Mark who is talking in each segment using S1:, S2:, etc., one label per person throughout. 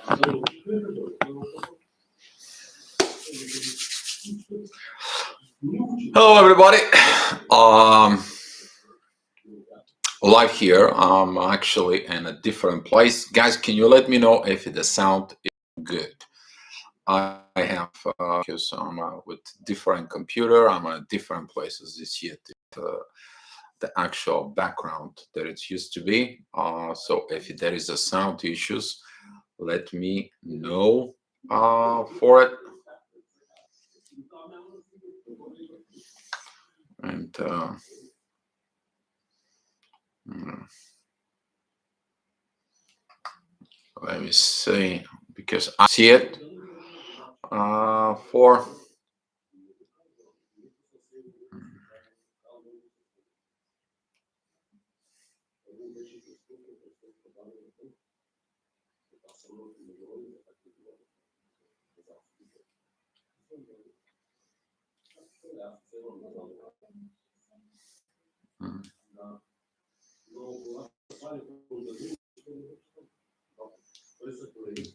S1: Hello, everybody. Live here. I'm actually in a different place. Guys, can you let me know if the sound is good? I have, because I'm with different computer, I'm at different places this year. The actual background that it used to be. So if there is a sound issues, let me know for it. And let me see, because I see it for.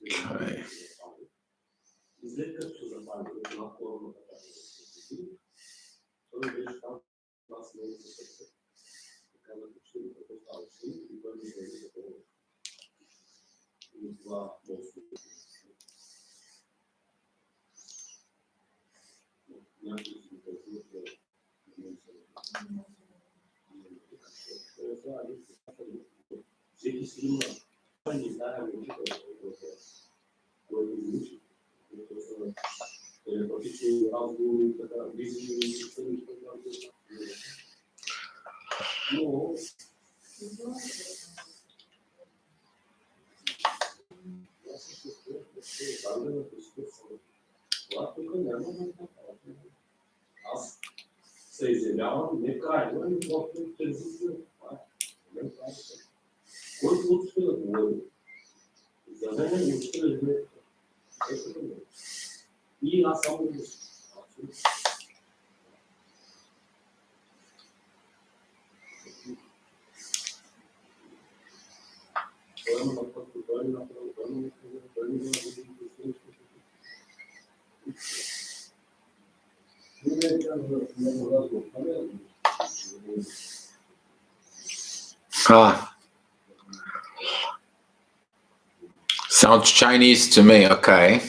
S1: Okay. Sounds Chinese to me. Okay.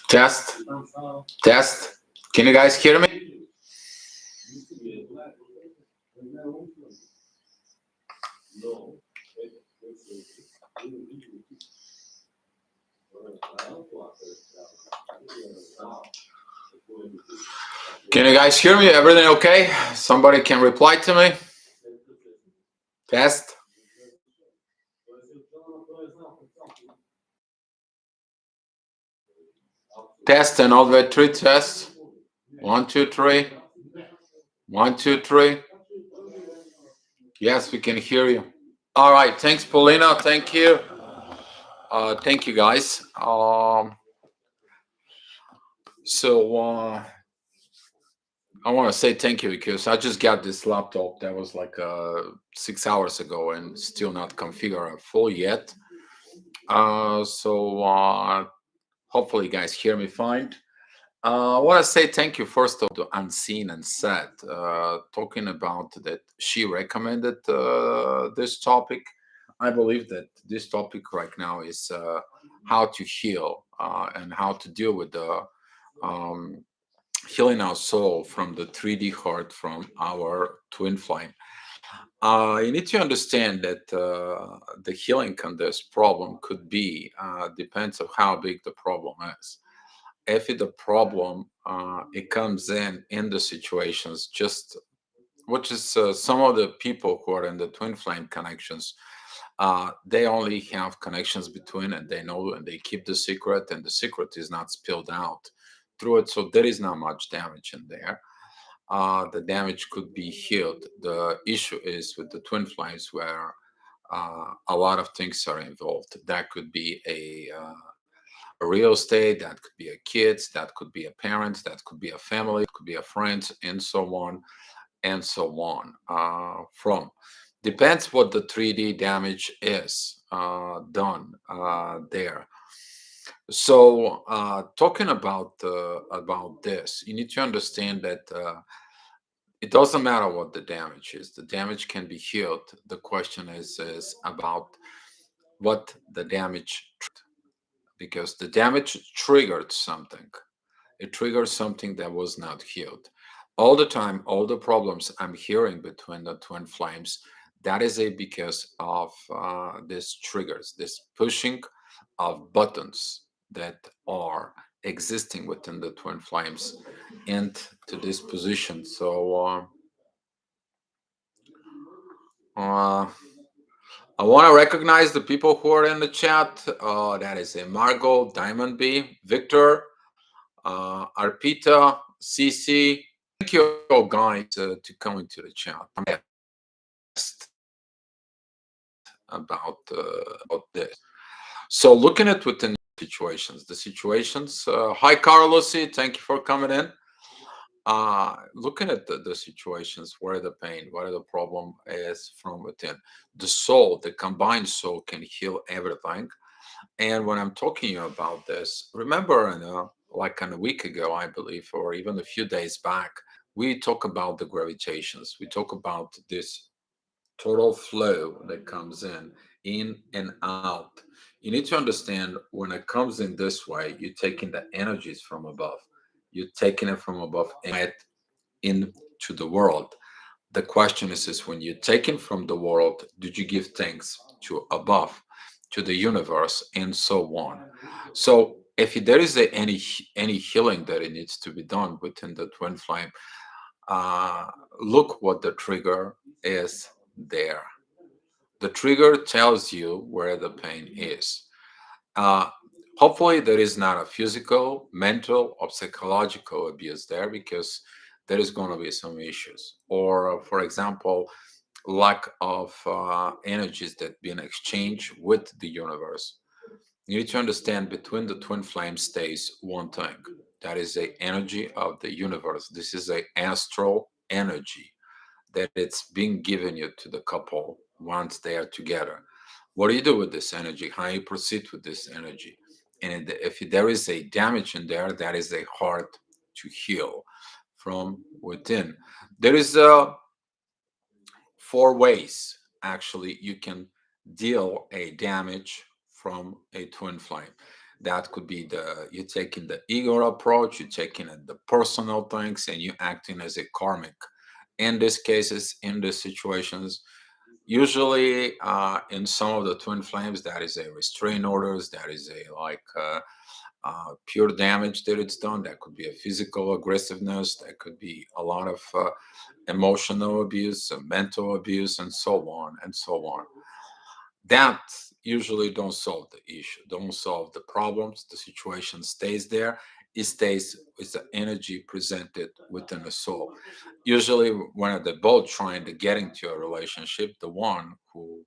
S1: Test. Can you guys hear me? Can you guys hear me? Everything okay? Somebody can reply to me? Test. Test and all the way 3 tests. 1, 2, 3. 1, 2, 3. Yes, we can hear you. All right. Thanks, Paulina. Thank you. Thank you, guys. So I want to say thank you because I just got this laptop that was like 6 hours ago and still not configured full yet. So hopefully you guys hear me fine. I want to say thank you first of all to Unseen and Set, talking about that she recommended this topic. I believe that this topic right now is how to heal and how to deal with the um, healing our soul from the 3D heart from our twin flame. You need to understand that the healing on this problem could be depends on how big the problem is. If the problem it comes in the situations just which is some of the people who are in the twin flame connections, they only have connections between and they know and they keep the secret and the secret is not spilled out through it, so there is not much damage in there. The damage could be healed. The issue is with the twin flames where a lot of things are involved. That could be a real estate, that could be a kids, that could be a parent, that could be a family, it could be a friend, and so on and so on. From depends what the 3D damage is done there. So talking about this, you need to understand that it doesn't matter what the damage is. The damage can be healed. The question is about what the damage because the damage triggered something. It triggers something that was not healed. All the time, all the problems I'm hearing between the twin flames, that is a because of this triggers, this pushing of buttons that are existing within the twin flames into this position. So uh, I want to recognize the people who are in the chat. That is a Margot, Diamond B, Victor, Arpita, CC. Thank you all guys to come into the chat. I'm asked about this. So looking at within situations, the situations. Hi, Carlosi. Thank you for coming in. Looking at the situations where the pain, where the problem is from within, the soul, the combined soul can heal everything. And when I'm talking about this, remember, like a week ago, I believe, or even a few days back, we talk about the gravitations. We talk about this total flow that comes in and out. You need to understand when it comes in this way, you're taking the energies from above. You're taking it from above and into the world. The question is when you're taken from the world, did you give thanks to above, to the universe, and so on? So if there is any healing that it needs to be done within the twin flame, uh, look what the trigger is there. The trigger tells you where the pain is. Uh, Hopefully, there is not a physical, mental, or psychological abuse there because there is going to be some issues. Or, for example, lack of energies that being exchanged with the universe. You need to understand between the twin flame stays one thing. That is the energy of the universe. This is a astral energy that it's being given you to the couple once they are together. What do you do with this energy? How you proceed with this energy? And if there is a damage in there, that is a hard to heal from within. There is four ways actually you can deal a damage from a twin flame. That could be the you taking the ego approach, you taking it the personal things, and you acting as a karmic. In these cases, in these situations, usually in some of the twin flames, that is a restraint orders, that is a pure damage that it's done. That could be a physical aggressiveness. That could be a lot of emotional abuse, mental abuse, and so on and so on. That usually don't solve the issue, don't solve the problems. The situation stays there. It stays with the energy presented within the soul. Usually, when they're both trying to get into a relationship, the one who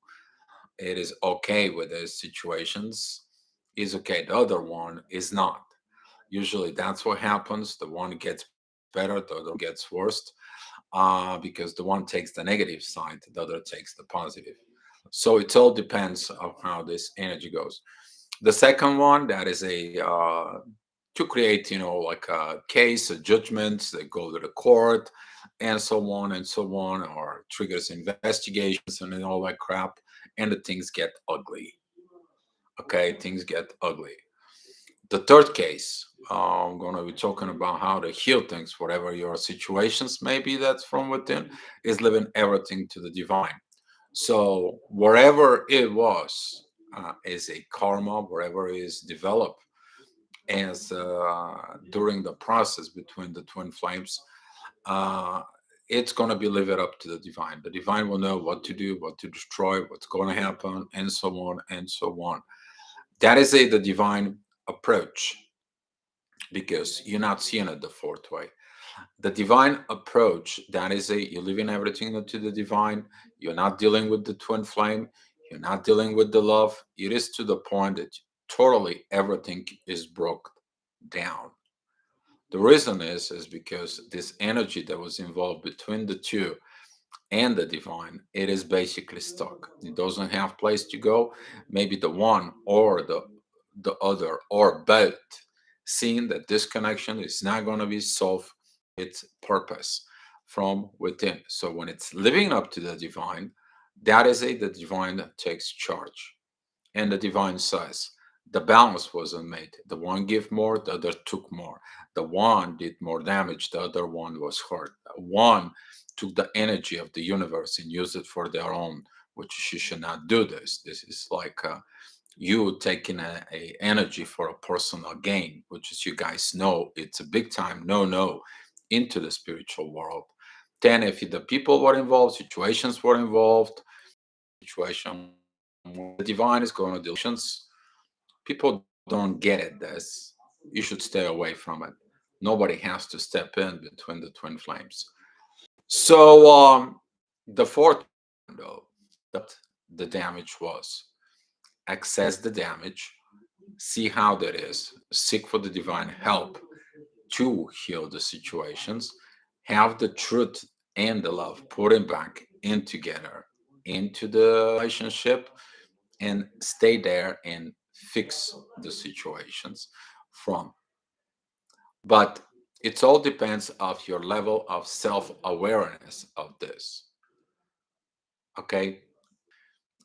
S1: it is okay with those situations is okay. The other one is not. Usually, that's what happens. The one gets better, the other one gets worse, because the one takes the negative side, the other takes the positive. So it all depends on how this energy goes. The second one, that is a to create, like a case, a judgments that go to the court, and so on and so on, or triggers investigations and all that crap, and the things get ugly. Okay, things get ugly. The third case, I'm going to be talking about how to heal things, whatever your situations may be that's from within, is living everything to the divine. So wherever it was, is a karma, wherever is developed as during the process between the twin flames, uh, it's going to be live it up to the divine. The divine will know what to do, what to destroy, what's going to happen, and so on and so on. That is the divine approach, because you're not seeing it the fourth way. The divine approach, that is you're leaving everything to the divine. You're not dealing with the twin flame. You're not dealing with the love. It is to the point that totally everything is broke down. The reason is because this energy that was involved between the two and the divine, it is basically stuck. It doesn't have place to go. Maybe the one or the other or both, seeing that this connection is not going to be solved its purpose from within. So when it's living up to the divine, that is the divine takes charge. And the divine says, the balance wasn't made. The one gave more, the other took more. The one did more damage, the other one was hurt. One took the energy of the universe and used it for their own, which you should not do this. This is like you taking a energy for a personal gain, which, as you guys know, it's a big time no into the spiritual world. Then, if the people were involved, situations were involved, situation the divine is going to do, people don't get it. This, you should stay away from it. Nobody has to step in between the twin flames. So the fourth though, that the damage was, access the damage, see how that is, seek for the divine help to heal the situations, have the truth and the love put it back in together into the relationship, and stay there and fix the situations from. But it all depends of your level of self-awareness of this. Okay,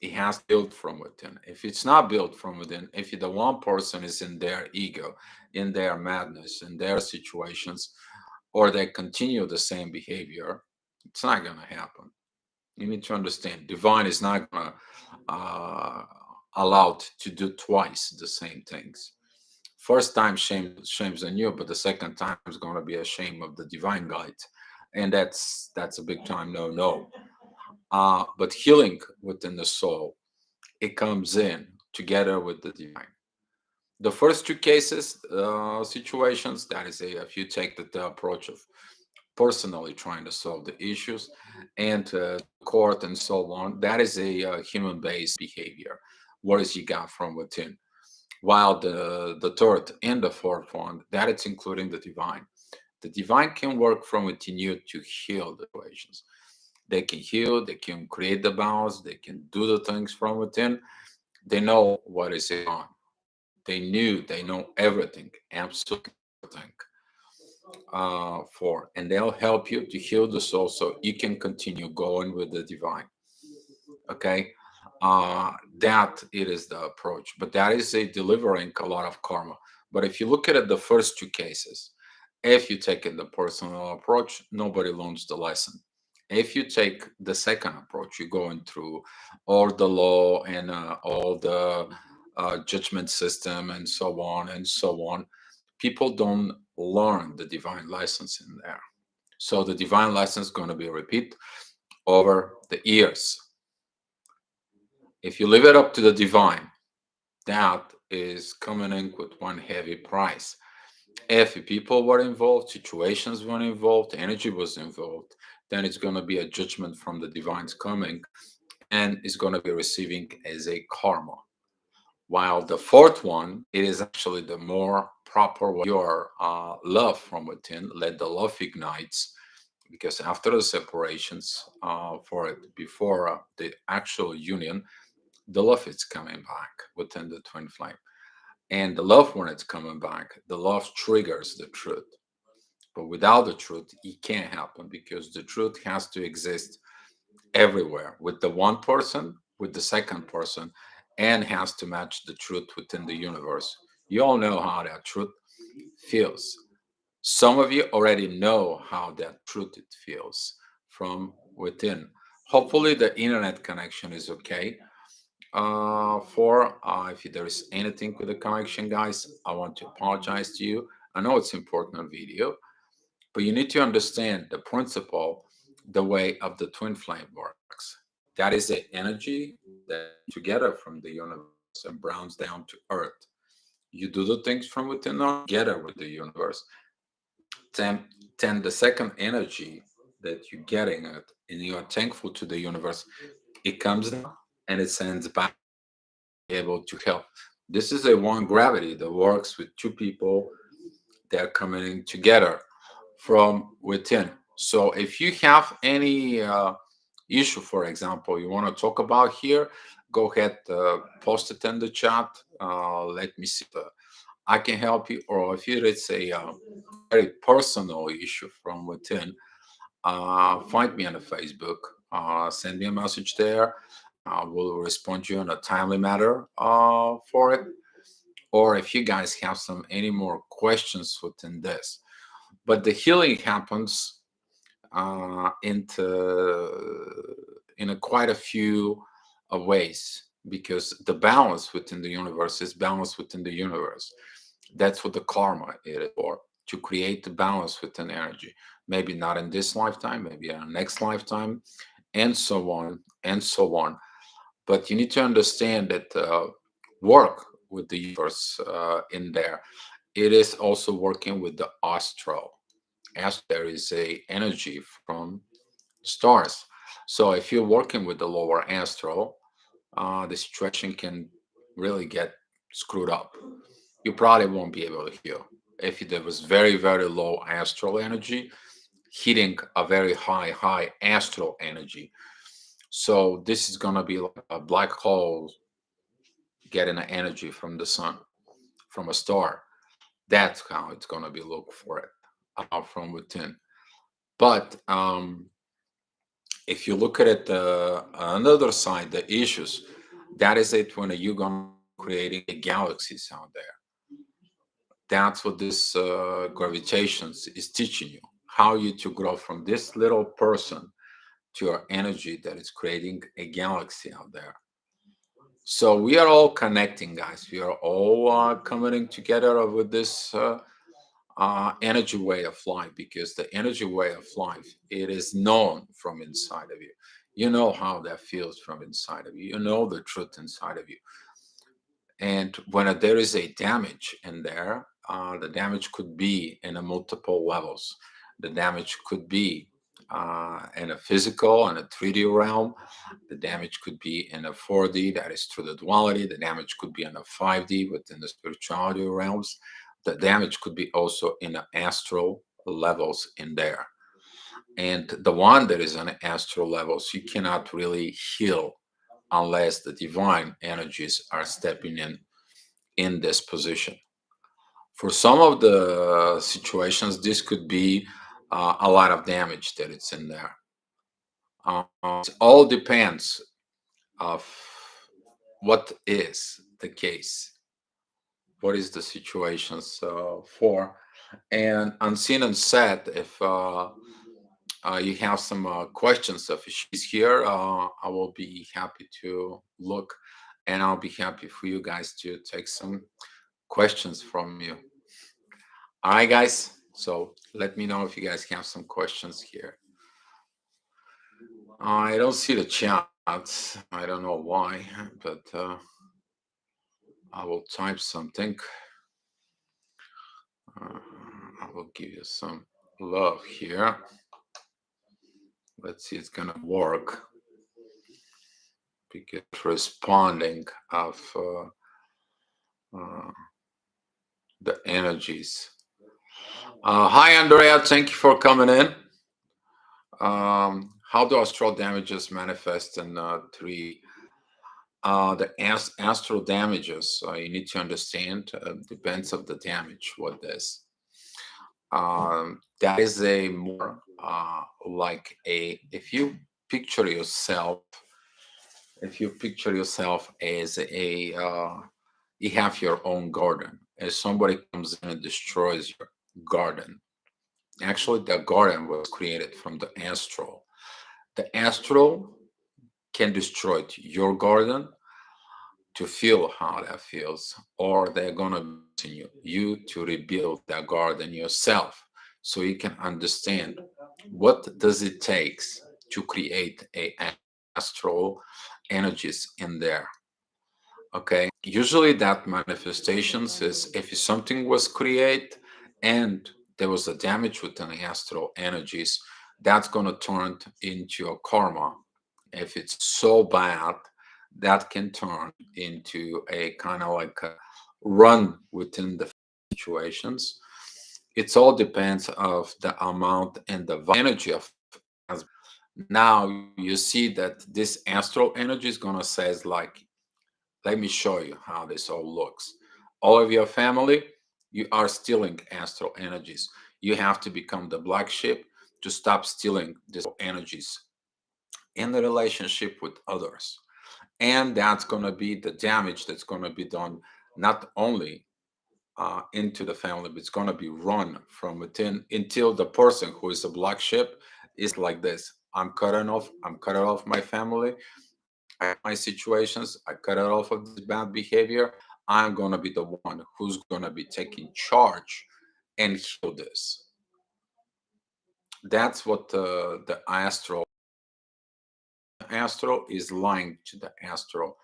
S1: it has built from within. If it's not built from within, if the one person is in their ego, in their madness, in their situations, or they continue the same behavior, it's not going to happen. You need to understand, divine is not going to allowed to do twice the same things. First time shames on you, but the second time is going to be a shame of the divine guide, and that's a big time no. But healing within the soul, it comes in together with the divine. The first two cases, situations, that is if you take the approach of personally trying to solve the issues and court and so on, that is a human based behavior. What is you got from within? While the third and the fourth one, that it's including the divine. The divine can work from within you to heal the situations. They can heal, they can create the balance, they can do the things from within. They know what is on. They know everything, absolutely everything, and they'll help you to heal the soul so you can continue going with the divine. Okay, that it is the approach, but that is a delivering a lot of karma. But if you look at it, the first two cases, if you take it the personal approach, nobody learns the lesson. If you take the second approach, you're going through all the law and all the judgment system and so on and so on. People don't learn the divine license in there. So the divine license is going to be repeat over the years. If you leave it up to the divine, that is coming in with one heavy price. If people were involved, situations were involved, energy was involved, then it's going to be a judgment from the divine's coming, and is going to be receiving as a karma. While the fourth one, it is actually the more proper way. Your love from within, let the love ignites, because after the separations, for it before the actual union, the love is coming back within the twin flame. And the love, when it's coming back, the love triggers the truth. But without the truth, it can't happen because the truth has to exist everywhere with the one person, with the second person, and has to match the truth within the universe. You all know how that truth feels. Some of you already know how that truth it feels from within. Hopefully, the internet connection is okay. For if there is anything with the connection, guys, I want to apologize to you. I know it's important video, but you need to understand the principle, the way of the twin flame works. That is the energy that together from the universe and browns down to earth. You do the things from within together with the universe. Then, then the second energy that you're getting it and you are thankful to the universe, it comes down and it sends back able to help. This is a one gravity that works with two people that are coming in together from within. So if you have any issue, for example, you want to talk about here, go ahead, post it in the chat. Let me see. I can help you. Or if it's a very personal issue from within, find me on the Facebook. Send me a message there. I will respond to you in a timely manner for it. Or if you guys have some any more questions within this, but the healing happens in a quite a few ways because the balance within the universe is balance within the universe. That's what the karma is for, to create the balance within energy. Maybe not in this lifetime, maybe in the next lifetime, and so on and so on. But you need to understand that work with the universe in there. It is also working with the astral, as there is a energy from stars. So if you're working with the lower astral, the situation can really get screwed up. You probably won't be able to heal. If there was very, very low astral energy, hitting a very high astral energy. So this is gonna be like a black hole getting an energy from the sun, from a star. That's how it's gonna be look for it from within. But if you look at it, another side, the issues, that is it when you're going creating galaxies out there. That's what this gravitation is teaching you, how you to grow from this little person to your energy that is creating a galaxy out there. So we are all connecting, guys. We are all coming together with this energy way of life, because the energy way of life, it is known from inside of you. You know how that feels from inside of you. You know the truth inside of you. And when there is a damage in there, the damage could be in a multiple levels. The damage could be in a physical and a 3D realm. The damage could be in a 4D, that is through the duality. The damage could be in a 5D within the spirituality realms. The damage could be also in the astral levels in there. And the one that is on astral levels, you cannot really heal unless the divine energies are stepping in this position. For some of the situations, this could be a lot of damage that it's in there. It all depends of what is the case, what is the situation for. And unseen and said, if you have some questions, if she's here, I will be happy to look, and I'll be happy for you guys to take some questions from you. All right, guys. So let me know if you guys have some questions here. I don't see the chat. I don't know why, but I will type something. I will give you some love here. Let's see, it's gonna work because responding of the energies. Hi, Andrea. Thank you for coming in. How do astral damages manifest in 3? The astral damages, you need to understand, depends of the damage, what this. That is a more like a, if you picture yourself as a, you have your own garden, as somebody comes in and destroys your garden. Actually, the garden was created from the astral. The astral can destroy your garden to feel how that feels, or they're gonna continue you to rebuild that garden yourself, so you can understand what does it takes to create a astral energies in there. Okay, usually that manifestations is if something was created and there was a damage within the astral energies, that's going to turn into a karma. If it's so bad, that can turn into a kind of like a run within the situations. It's all depends of the amount and the energy of. Now you see that this astral energy is going to says like, let me show you how this all looks. All of your family, you are stealing astral energies. You have to become the black sheep to stop stealing these energies in the relationship with others. And that's going to be the damage that's going to be done not only into the family, but it's going to be run from within until the person who is a black sheep is like this. I'm cutting off my family. I have my situations. I cut it off of this bad behavior. I'm going to be the one who's going to be taking charge and heal this. That's what the astral is lying to the astral.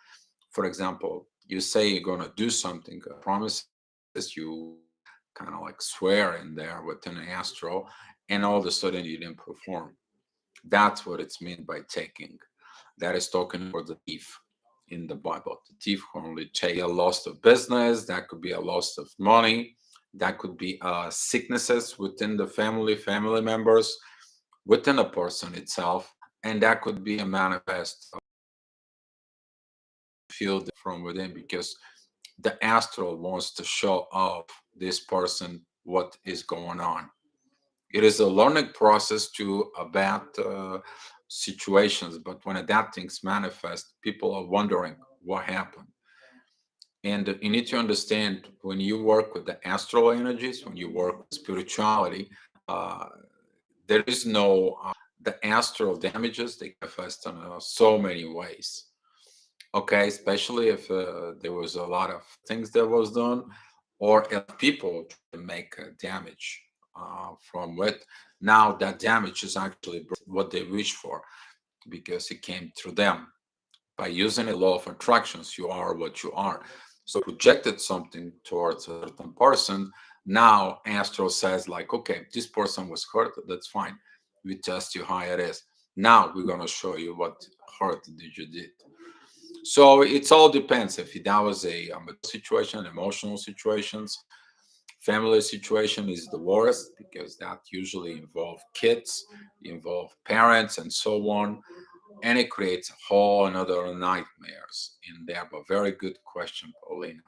S1: For example, you say you're going to do something, a promise, you kind of like swear in there within an astral, and all of a sudden you didn't perform. That's what it's meant by taking. That is talking for the thief in the Bible. The thief who only take a loss of business, that could be a loss of money, that could be sicknesses within the family members, within a person itself, and that could be a manifest field from within because the astral wants to show off this person what is going on. It is a learning process to adapt situations, but when adapting manifest, people are wondering what happened. And you need to understand when you work with the astral energies, when you work with spirituality, uh, there is no the astral damages. They manifest in so many ways. Okay, especially if there was a lot of things that was done, or if people try to make damage from it. Now that damage is actually what they wish for because it came through them. By using the law of attractions, you are what you are. So projected something towards a certain person. Now Astro says like, okay, this person was hurt. That's fine. We test you how it is. Now we're gonna show you what hurt did you did. So it's all depends if that was a situation, emotional situations. Family situation is the worst because that usually involve kids, involve parents, and so on, and it creates a whole another nightmares in there. But very good question, Paulina.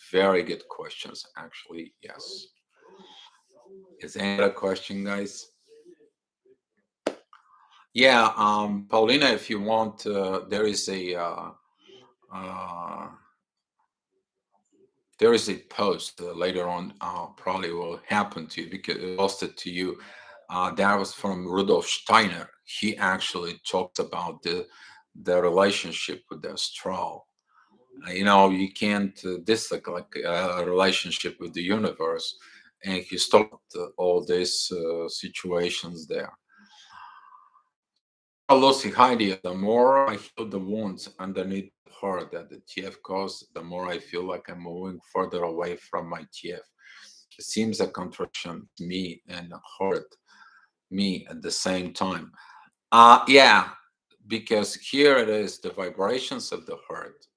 S1: Very good questions, actually. Yes. Is there any other question, guys? Yeah, Paulina, if you want, uh, there is a post later on, probably will happen to you because it posted to you. That was from Rudolf Steiner. He actually talks about the relationship with the astral. You know, you can't dislike like a relationship with the universe, and he stopped all these situations there. Lucy Heidi, the more I heal the wounds underneath the heart that the TF caused, the more I feel like I'm moving further away from my TF. It seems a contraction to me and hurt me at the same time. Yeah, because here it is, the vibrations of the heart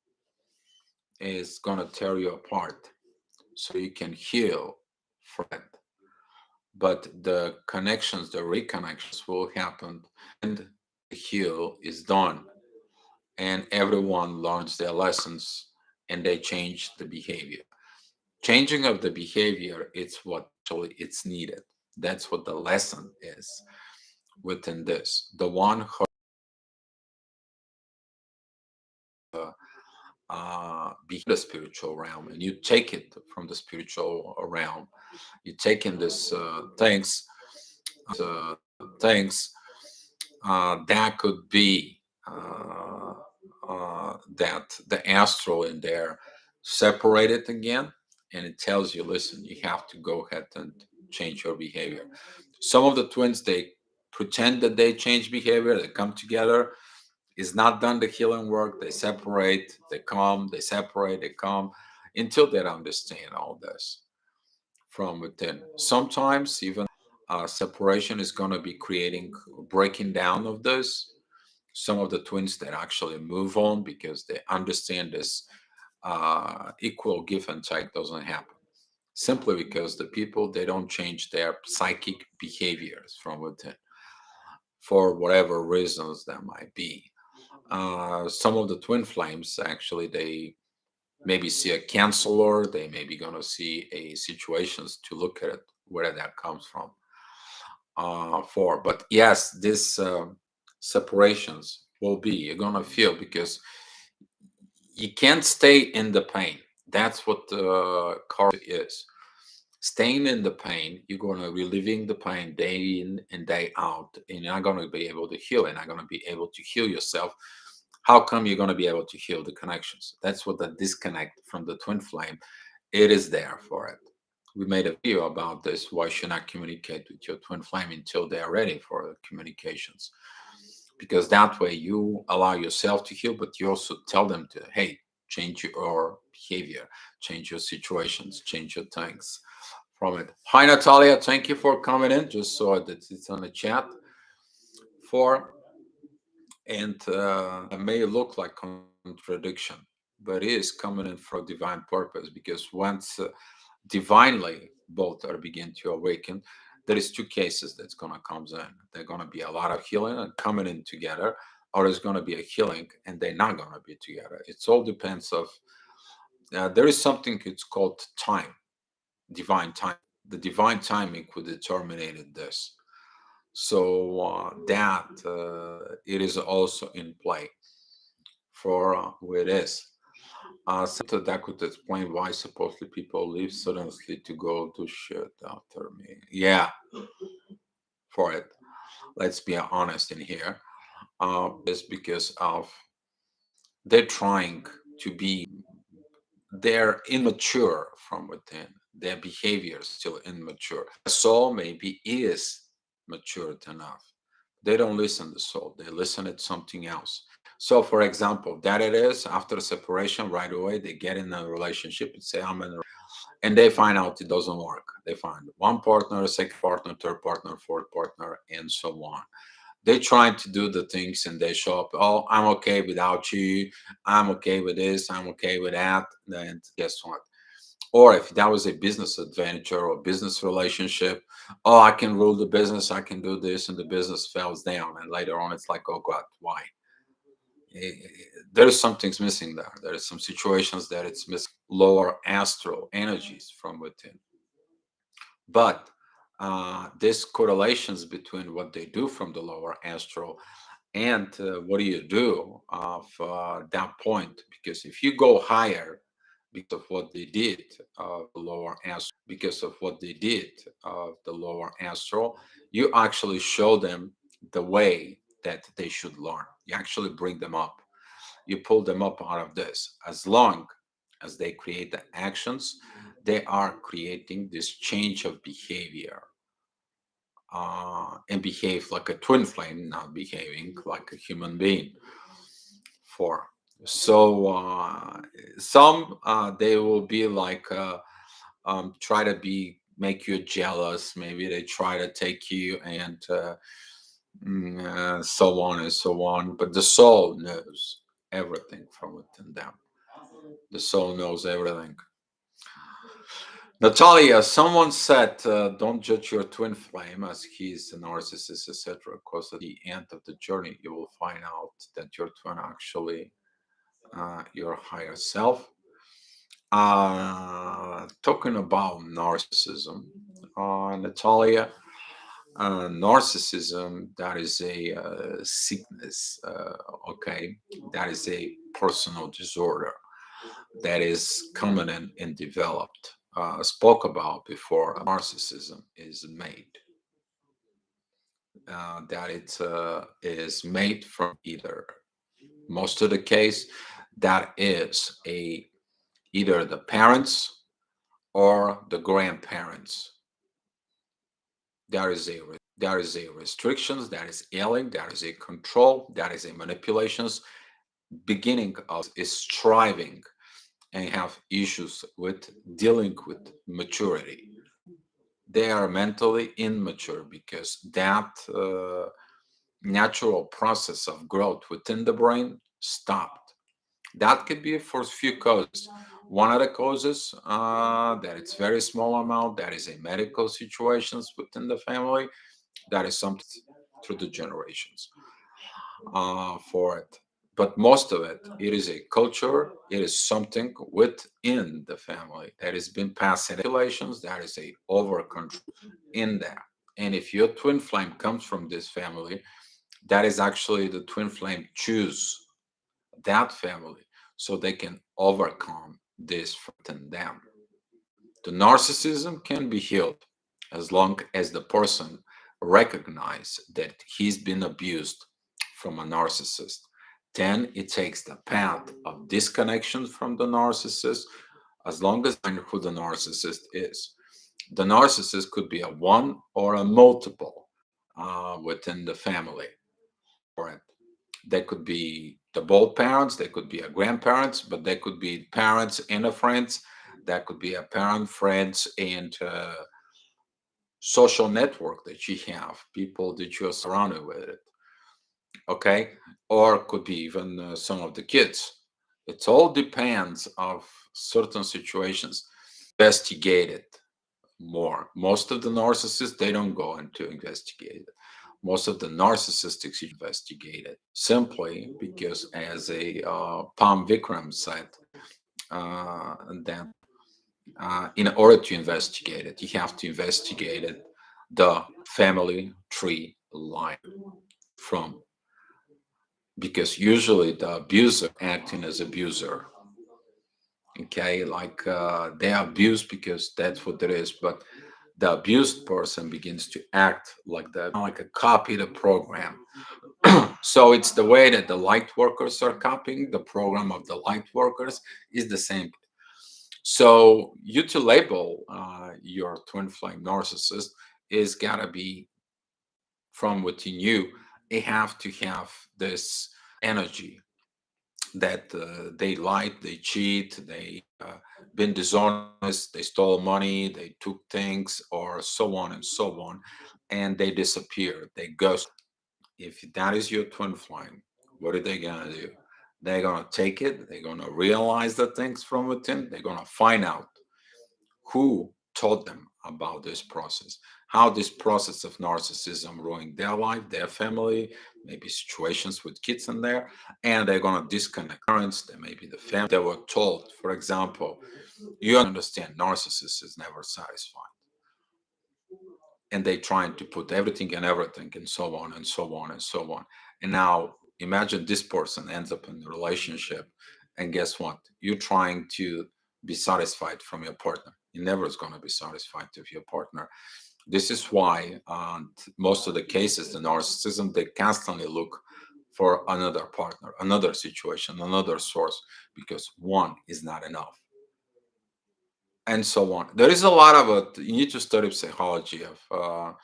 S1: is gonna tear you apart, so you can heal from it. But the connections, the reconnections will happen, and the heal is done. and everyone learns their lessons and they change the behavior. Changing of the behavior, it's what actually it's needed. That's what the lesson is within this. The one who be the spiritual realm, and you take it from the spiritual realm. You take in this uh, things that could be that the astral in there separated again, and it tells you, listen, you have to go ahead and change your behavior. Some of the twins, they pretend that they change behavior, they come together, is not done the healing work, they separate, they come, they separate, they come, until they understand all this from within. Sometimes even separation is going to be creating breaking down of this. Some of the twins that actually move on because they understand this equal give and take doesn't happen, simply because the people, they don't change their psychic behaviors from within for whatever reasons that might be. Some of the twin flames, actually, they maybe see a counselor, they may be going to see a situations to look at it, where that comes from. For But yes, this separations will be, you're going to feel, because you can't stay in the pain. That's what the card is. Staying in the pain, you're going to reliving the pain day in and day out, and you're not going to be able to heal, and not going to be able to heal yourself. How come you're going to be able to heal the connections? That's what the disconnect from the twin flame, it is there for it. We made a video about this. Why should not communicate with your twin flame until they are ready for the communications? Because that way you allow yourself to heal, but you also tell them to, hey, change your behavior, change your situations, change your things from it. Hi, Natalia. Thank you for coming in. Just saw that it's on the chat. For and it may look like contradiction, but it is coming in for a divine purpose, because once divinely both are begin to awaken, there is two cases that's going to comes in. They're going to be a lot of healing and coming in together, or there's going to be a healing and they're not going to be together. It all depends of there is something, it's called time, divine time. The divine timing could determine this. So that it is also in play for where it is. So that could explain why supposedly people leave suddenly to go to shit after me. Yeah, for it. Let's be honest in here. Is because of they're trying to be, they're immature from within. Their behavior is still immature. The soul maybe is matured enough. They don't listen to the soul. They listen to something else. So, for example, that it is after separation, right away they get in a relationship and say, "I'm in," and they find out it doesn't work. They find one partner, second partner, third partner, fourth partner, and so on. They try to do the things and they show up. Oh, I'm okay without you. I'm okay with this. I'm okay with that. Then guess what? Or if that was a business adventure or business relationship, oh, I can rule the business. I can do this, and the business falls down. And later on, it's like, oh God, why? There is something's missing there. There is some situations that it's missing lower astral energies from within. But this correlations between what they do from the lower astral and what do you do of that point? Because if you go higher because of what they did of the lower astral, because of what they did of the lower astral, you actually show them the way that they should learn. You actually bring them up. You pull them up out of this. As long as they create the actions, they are creating this change of behavior and behave like a twin flame, not behaving like a human being. For so some they will be like try to be make you jealous. Maybe they try to take you and so on and so on. But the soul knows everything from within them. The soul knows everything. Natalia, someone said, don't judge your twin flame as he's a narcissist, etc. Because at the end of the journey, you will find out that your twin actually your higher self. Talking about narcissism, Natalia, narcissism, that is a sickness, okay? That is a personal disorder that is common and developed. Spoke about before, narcissism is made. That it is made from either, most of the case, that is a either the parents or the grandparents. There is a restrictions, there is yelling, there is a control, there is a manipulations. Beginning of is striving and have issues with dealing with maturity. They are mentally immature because that natural process of growth within the brain stopped. That could be for a few causes. One of the causes that it's very small amount, that is a medical situations within the family, that is something through the generations for it. But most of it, it is a culture, it is something within the family that has been passed in regulations, that is a over control in there. And if your twin flame comes from this family, that is actually the twin flame choose that family so they can overcome this in them. The narcissism can be healed as long as the person recognize that he's been abused from a narcissist. Then it takes the path of disconnection from the narcissist as long as I know who the narcissist is. The narcissist could be a one or a multiple within the family. For it, they could be the both parents, they could be a grandparents, but they could be parents and a friends. That could be a parent, friends, and social network that you have, people that you're surrounded with it. Okay, or could be even some of the kids. It all depends of certain situations. Investigate it more. Most of the narcissists they don't go into investigate it. Most of the narcissistics investigate it simply because, as a Pam Vikram said, that in order to investigate it, you have to investigate it the family tree line from, because usually the abuser acting as abuser, okay, like they abuse because that's what it is, but the abused person begins to act like a copy of the program. So it's the way that the light workers are copying the program of the light workers is the same. So you to label your twin flame narcissist is gotta be from within you. They have to have this energy that they lied, they cheat, they been dishonest, they stole money, they took things, or so on and so on, and they disappear, they ghost. If that is your twin flame, what are they gonna do? They're gonna take it, they're gonna realize the things from within, they're gonna find out who taught them about this process, how this process of narcissism ruined their life, their family, maybe situations with kids in there, and they're going to disconnect parents, there may be the family they were told. For example, you understand narcissist is never satisfied, and they trying to put everything and everything and so on and so on and so on. And now imagine this person ends up in a relationship, and guess what? You're trying to be satisfied from your partner. You never is going to be satisfied with your partner. This is why most of the cases, the narcissism, they constantly look for another partner, another situation, another source, because one is not enough, and so on. There is a lot of it. You need to study psychology of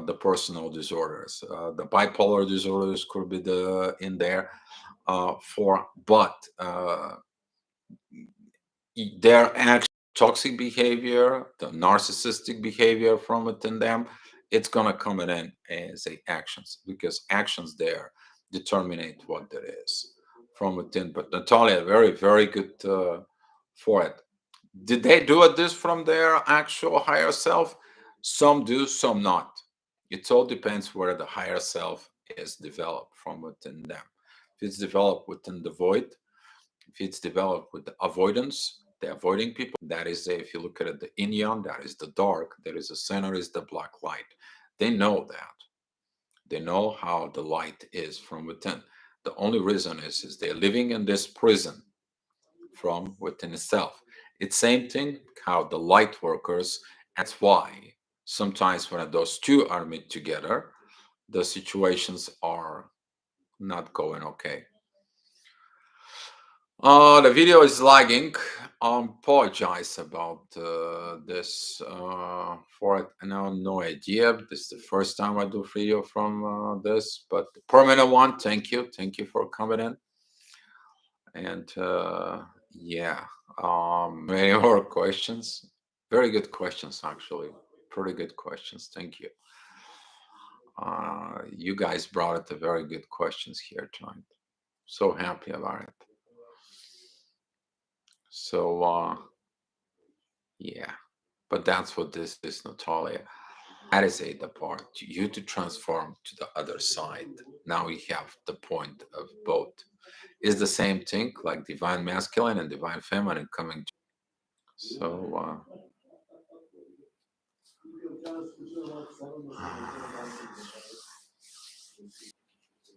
S1: the personal disorders. The bipolar disorders could be in there for, but their actual toxic behavior, the narcissistic behavior from within them, it's gonna come in as a actions, because actions there determine what there is from within. But Natalia, very very good for it. Did they do this from their actual higher self? Some do, some not. It all depends where the higher self is developed from within them. If it's developed within the void, if it's developed with the avoidance, the avoiding people, that is, if you look at it, the yin yang, that is the dark, there is a center, is the black light. They know that. They know how the light is from within. The only reason is they're living in this prison from within itself. It's same thing how the light workers. That's why sometimes when those two are met together, the situations are not going okay. The video is lagging. Apologize about this for it. I have no idea. This is the first time I do video from this, but the permanent one. Thank you for coming in. And yeah, any more questions? Very good questions, actually. Pretty good questions. Thank you. You guys brought it the very good questions here tonight. So happy about it. So yeah, but that's what this is, Natalia. That is it, the part you to transform to the other side. Now we have the point of both. Is the same thing like divine masculine and divine feminine coming. So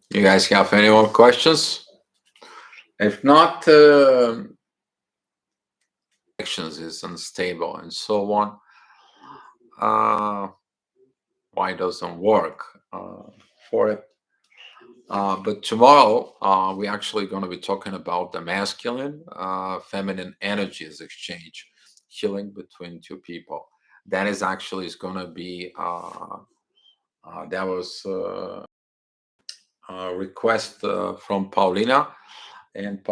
S1: you guys have any more questions? If not, actions is unstable and so on. Why doesn't work for it? But tomorrow, we're actually going to be talking about the masculine, feminine energies exchange, healing between two people. That is actually is going to be that was a request from Paulina, and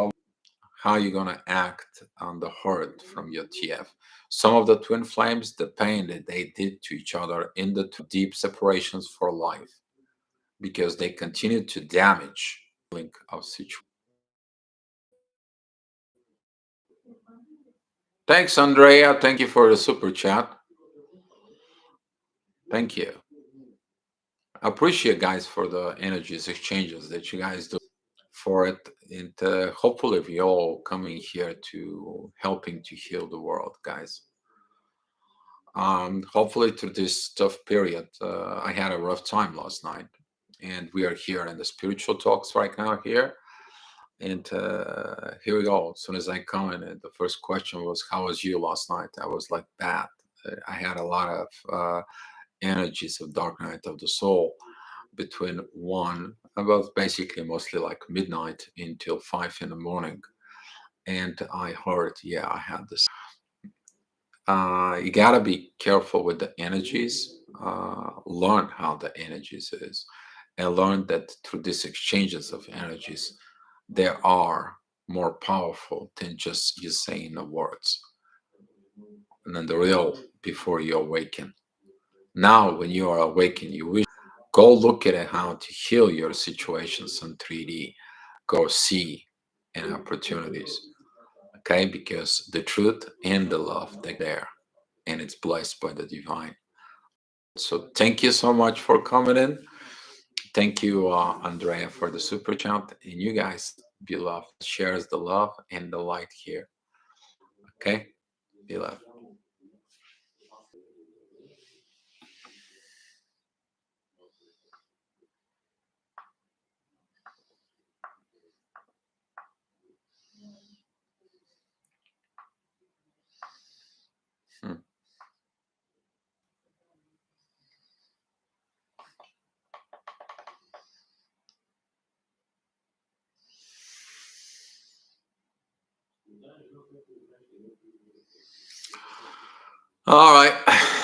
S1: how you're going to act on the hurt from your TF. Some of the twin flames, the pain that they did to each other in the deep separations for life, because they continue to damage link of situation. Thanks, Andrea. Thank you for the super chat. Thank you. I appreciate, guys, for the energies exchanges that you guys do for it. And hopefully we all coming here to helping to heal the world, guys. Hopefully through this tough period, I had a rough time last night. And we are here in the spiritual talks right now here. And here we go. As soon as I come in, the first question was, how was you last night? I was like, bad. I had a lot of energies of dark night of the soul between one, about basically mostly like midnight until 5 in the morning. And I heard, yeah, I had this. You gotta be careful with the energies. Learn how the energies is, and learn that through these exchanges of energies, they are more powerful than just you saying the words. And then the real before you awaken. Now, when you are awakened, you wish go look at how to heal your situations in 3D. Go see and opportunities. Okay, because the truth and the love they're there, and it's blessed by the divine. So thank you so much for coming in. Thank you, Andrea, for the super chat, and you guys be loved. Shares the love and the light here. Okay, be loved. Hmm. All right.